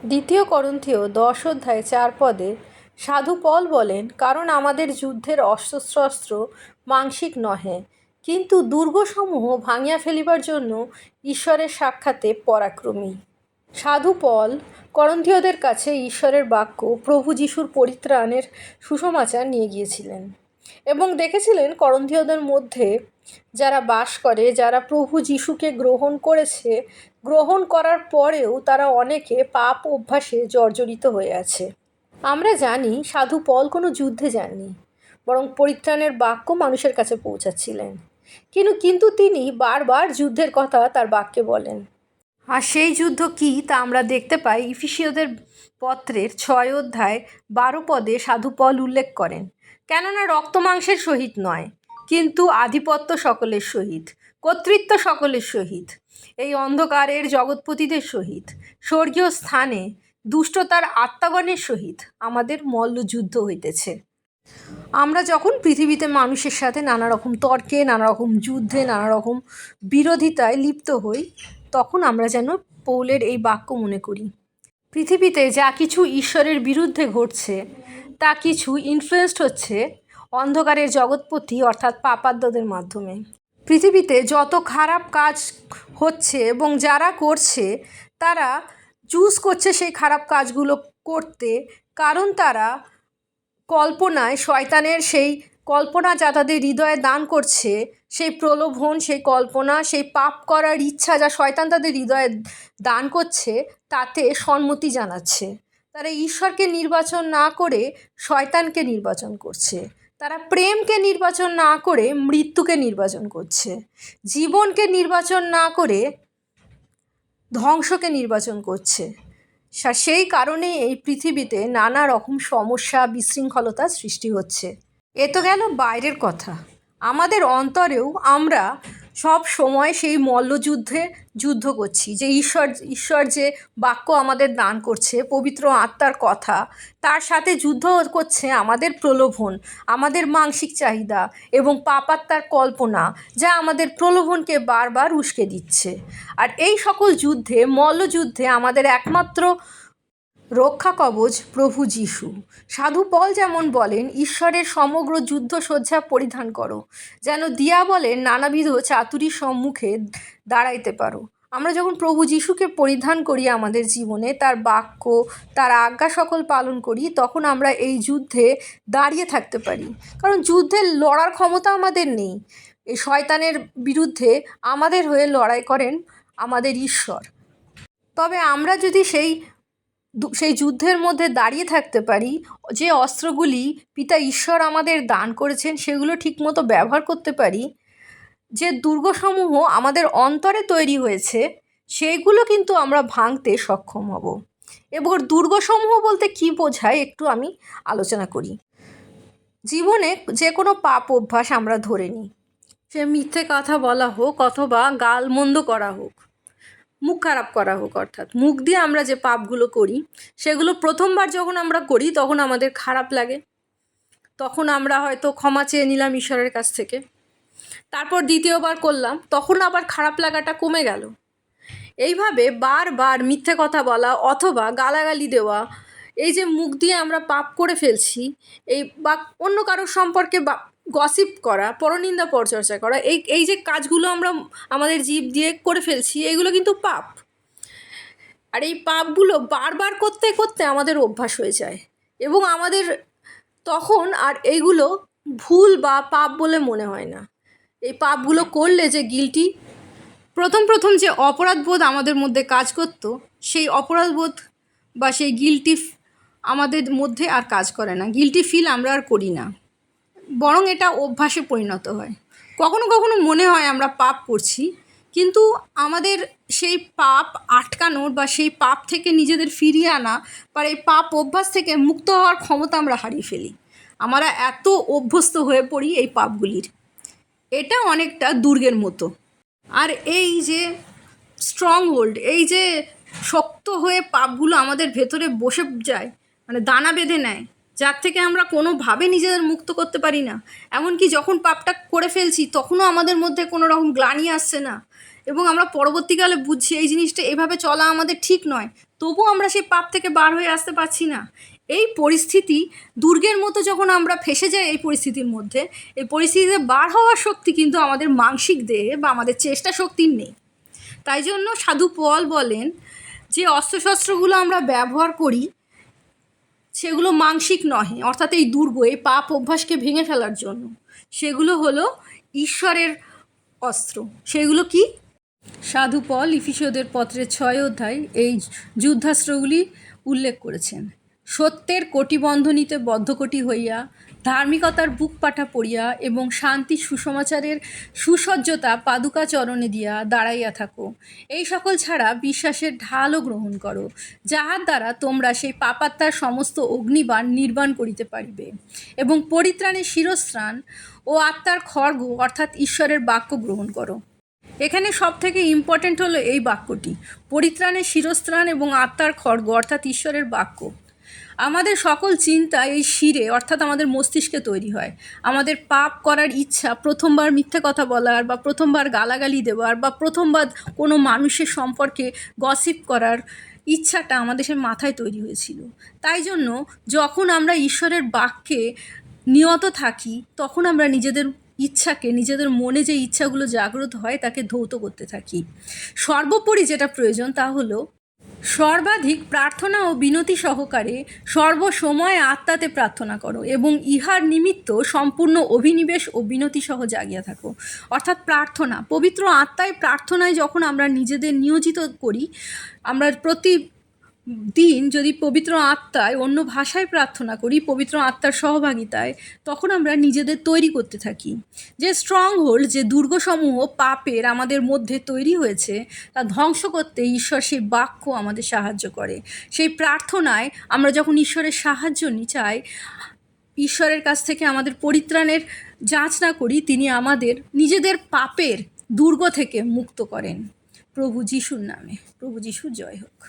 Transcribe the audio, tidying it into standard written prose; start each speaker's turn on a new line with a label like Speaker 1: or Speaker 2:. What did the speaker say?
Speaker 1: দ্বিতীয় করন্থীয় 10 অধ্যায় 4 পদে সাধু পল বলেন, কারণ আমাদের যুদ্ধের অস্ত্রশস্ত্র মাংসিক নহে, কিন্তু দুর্গসমূহ ভাঙিয়া ফেলিবার জন্য ঈশ্বরের সাক্ষাতে পরাক্রমী। সাধু পল করন্থীয়দের কাছে ঈশ্বরের বাক্য, প্রভু যিশুর পরিত্রাণের সুসমাচার নিয়ে গিয়েছিলেন এবং দেখেছিলেন করন্থীয়দের মধ্যে যারা বাস করে, যারা প্রভু যিশুকে গ্রহণ করেছে, গ্রহণ করার পরেও তারা অনেকে পাপ অভ্যাসে জর্জরিত হয়ে আছে। আমরা জানি সাধু পল কোনো যুদ্ধে যাননি, বরং পরিত্রাণের বাক্য মানুষের কাছে পৌঁছাচ্ছিলেন। কিন্তু তিনি বারবার যুদ্ধের কথা তার বাক্যে বলেন। আর সেই যুদ্ধ কি তা আমরা দেখতে পাই ইফিসীয়দের পত্রের 6 অধ্যায় 12 পদে সাধু পল উল্লেখ করেন, কেননা রক্ত মাংসের সহিত নয়, কিন্তু আধিপত্য সকলের সহিত, কর্তৃত্ব সকলের সহিত, এই অন্ধকারের জগৎপতিদের সহিত, স্বর্গীয় স্থানে দুষ্টতার আত্মাগণের সহিত আমাদের মল্লযুদ্ধ হইতেছে। আমরা যখন পৃথিবীতে মানুষের সাথে নানা রকম তর্কে, নানা রকম যুদ্ধে, নানা রকম বিরোধিতায় লিপ্ত হই, তখন আমরা যেন পৌলের এই বাক্য মনে করি। পৃথিবীতে যা কিছু ঈশ্বরের বিরুদ্ধে ঘটছে, তা কিছু ইনফ্লুয়েসড হচ্ছে অন্ধকারের জগৎপতি অর্থাৎ পাপাদ্যদের মাধ্যমে। পৃথিবীতে যত খারাপ কাজ হচ্ছে এবং যারা করছে, তারা চুজ করছে সেই খারাপ কাজগুলো করতে, কারণ তারা কল্পনায় শয়তানের সেই কল্পনা যা তাদের হৃদয়ে দান করছে, সেই প্রলোভন, সেই কল্পনা, সেই পাপ করার ইচ্ছা যা শয়তান তাদের হৃদয়ে দান করছে, তাতে সম্মতি জানাচ্ছে। তারা ঈশ্বরকে নির্বাচন না করে শয়তানকে নির্বাচন করছে। তারা প্রেমকে নির্বাচন না করে মৃত্যুকে নির্বাচন করছে। জীবনকে নির্বাচন না করে ধ্বংসকে নির্বাচন করছে। সেই কারণেই এই পৃথিবীতে নানা রকম সমস্যা, বিশৃঙ্খলতা সৃষ্টি হচ্ছে। এ তো গেল বাইরের কথা। আমাদের অন্তরেও আমরা সব সময় সেই মল্লযুদ্ধে যুদ্ধ করছি, যে ঈশ্বর যে বাক্য আমাদের দান করছে, পবিত্র আত্মার কথা, তার সাথে যুদ্ধ করছে আমাদের প্রলোভন, আমাদের মানসিক চাহিদা এবং পাপাত্মার কল্পনা, যা আমাদের প্রলোভনকে বারবার উস্কে দিচ্ছে। আর এই সকল যুদ্ধে, মল্লযুদ্ধে আমাদের একমাত্র রক্ষা কবচ প্রভু যিশু। সাধু পল যেমন বলেন, ঈশ্বরের সমগ্র যুদ্ধসজ্জা পরিধান করো, যেন দিয়াবলের নানাবিধ চাতুরীর সম্মুখে দাঁড়াইতে পারো। আমরা যখন প্রভু যিশুকে পরিধান করি আমাদের জীবনে, তার বাক্য, তার আজ্ঞা সকল পালন করি, তখন আমরা এই যুদ্ধে দাঁড়িয়ে থাকতে পারি। কারণ যুদ্ধে লড়ার ক্ষমতা আমাদের নেই। এই শয়তানের বিরুদ্ধে আমাদের হয়ে লড়াই করেন আমাদের ঈশ্বর। তবে আমরা যদি সেই যুদ্ধের মধ্যে দাঁড়িয়ে থাকতে পারি, যে অস্ত্রগুলি পিতা ঈশ্বর আমাদের দান করেছেন সেগুলো ঠিকমতো ব্যবহার করতে পারি, যে দুর্গসমূহ আমাদের অন্তরে তৈরি হয়েছে সেইগুলো কিন্তু আমরা ভাঙতে সক্ষম হব। এবং দুর্গসমূহ বলতে কি বোঝায় একটু আমি আলোচনা করি। জীবনে যে কোনো পাপ অভ্যাস আমরা ধরে নিই, সে মিথ্যে কথা বলা হোক অথবা গালমন্দ করা হোক, মুখ খারাপ করা হোক, অর্থাৎ মুখ দিয়ে আমরা যে পাপগুলো করি, সেগুলো প্রথমবার যখন আমরা করি তখন আমাদের খারাপ লাগে, তখন আমরা হয়তো ক্ষমা চেয়ে নিলাম ঈশ্বরের কাছ থেকে। তারপর দ্বিতীয়বার করলাম, তখন আবার খারাপ লাগাটা কমে গেল। এইভাবে বারবার মিথ্যে কথা বলা অথবা গালাগালি দেওয়া, এই যে মুখ দিয়ে আমরা পাপ করে ফেলছি, এই বা অন্য কারোর সম্পর্কে গসিপ করা, পরনিন্দা পরচর্চা করা, এই যে কাজগুলো আমরা আমাদের জীব দিয়ে করে ফেলছি, এইগুলো কিন্তু পাপ। আর এই পাপগুলো বারবার করতে করতে আমাদের অভ্যাস হয়ে যায় এবং আমাদের তখন আর এইগুলো ভুল বা পাপ বলে মনে হয় না। এই পাপগুলো করলে যে গিল্টি, প্রথম যে অপরাধবোধ আমাদের মধ্যে কাজ করত, সেই অপরাধবোধ বা সেই গিল্টি আমাদের মধ্যে আর কাজ করে না। গিল্টি ফিল আমরা আর করি না, বরং এটা অভ্যাসে পরিণত হয়। কখনো কখনো মনে হয় আমরা পাপ করছি, কিন্তু আমাদের সেই পাপ আটকানোর বা সেই পাপ থেকে নিজেদের ফিরিয়ে আনা বা এই পাপ অভ্যাস থেকে মুক্ত হওয়ার ক্ষমতা আমরা হারিয়ে ফেলি। আমরা এত অভ্যস্ত হয়ে পড়ি এই পাপগুলির। এটা অনেকটা দুর্গের মতো। আর এই যে স্ট্রং হোল্ড, এই যে শক্ত হয়ে পাপগুলো আমাদের ভেতরে বসে যায়, মানে দানা বেঁধে নেয়, যার থেকে আমরা কোনোভাবে নিজেদের মুক্ত করতে পারি না। এমনকি যখন পাপটা করে ফেলছি তখনও আমাদের মধ্যে কোনো রকম গ্লানি আসছে না এবং আমরা পরবর্তীকালে বুঝছি এই জিনিসটা এভাবে চলা আমাদের ঠিক নয়, তবু আমরা সেই পাপ থেকে বার হয়ে আসতে পারছি না। এই পরিস্থিতি, দুর্গের মতো যখন আমরা ফেঁসে যাই এই পরিস্থিতির মধ্যে, এই পরিস্থিতিতে বার হওয়ার শক্তি কিন্তু আমাদের মানসিক দেহে বা আমাদের চেষ্টা শক্তির নেই। তাই জন্য সাধু পল বলেন যে অস্ত্রশস্ত্রগুলো আমরা ব্যবহার করি সেগুলো মানসিক নহে, অর্থাৎ এই দুর্গ, এই পাপ অভ্যাসকে ভেঙে ফেলার জন্য। সেগুলো হলো ঈশ্বরের অস্ত্র। সেগুলো কি? সাধু পল ইফিসীয়দের পত্রের 6 অধ্যায় এই যুদ্ধাস্ত্রগুলি উল্লেখ করেছেন। সত্যের কটিবন্ধনীতে বদ্ধকটি হইয়া, ধার্মিকতার বুক পাঠা পড়িয়া এবং শান্তি সুসমাচারের সুসজ্জতা পাদুকা চরণে দিয়া দাঁড়াইয়া থাকো। এই সকল ছাড়া বিশ্বাসের ঢালও গ্রহণ করো, যাহার দ্বারা তোমরা সেই পাপাত্মার সমস্ত অগ্নিবাণ নির্বাণ করিতে পারিবে, এবং পরিত্রাণের শিরস্ত্রাণ ও আত্মার খড়গ অর্থাৎ ঈশ্বরের বাক্য গ্রহণ করো। এখানে সব থেকে ইম্পর্টেন্ট হলো এই বাক্যটি, পরিত্রাণের শিরস্ত্রাণ এবং আত্মার খড়গ অর্থাৎ ঈশ্বরের বাক্য। আমাদের সকল চিন্তা এই শিরে অর্থাৎ আমাদের মস্তিষ্কে তৈরি হয়। আমাদের পাপ করার ইচ্ছা, প্রথমবার মিথ্যে কথা বলার বা প্রথমবার গালাগালি দেওয়ার বা প্রথমবার কোনো মানুষের সম্পর্কে গসিপ করার ইচ্ছাটা আমাদের সে মাথায় তৈরি হয়েছিল। তাই জন্য যখন আমরা ঈশ্বরের বাক্যে নিয়ত থাকি তখন আমরা নিজেদের ইচ্ছাকে, নিজেদের মনে যে ইচ্ছাগুলো জাগ্রত হয় তাকে ধৌত করতে থাকি। সর্বোপরি যেটা প্রয়োজন তা হলো সর্বাধিক প্রার্থনা ও বিনতি সহকারে সর্বসময় আত্মাতে প্রার্থনা করো এবং ইহার নিমিত্ত সম্পূর্ণ অভিনিবেশ ও বিনতি সহ জাগিয়া থাকো। অর্থাৎ প্রার্থনা, পবিত্র আত্মায় প্রার্থনায় যখন আমরা নিজেদের নিয়োজিত করি, আমরা প্রতিদিন যদি পবিত্র আত্মায় অন্য ভাষায় প্রার্থনা করি, পবিত্র আত্মার সহভাগিতায়, তখন আমরা নিজেদের তৈরি করতে থাকি। যে স্ট্রং হোল্ড, যে দুর্গসমূহ পাপের আমাদের মধ্যে তৈরি হয়েছে তা ধ্বংস করতে ঈশ্বর সেই বাক্য আমাদের সাহায্য করে। সেই প্রার্থনায় আমরা যখন ঈশ্বরের সাহায্য চাই, ঈশ্বরের কাছ থেকে আমাদের পরিত্রাণের যাচনা করি, তিনি আমাদের নিজেদের পাপের দুর্গ থেকে মুক্ত করেন। প্রভু যিশুর নামে, প্রভু যিশুর জয় হোক।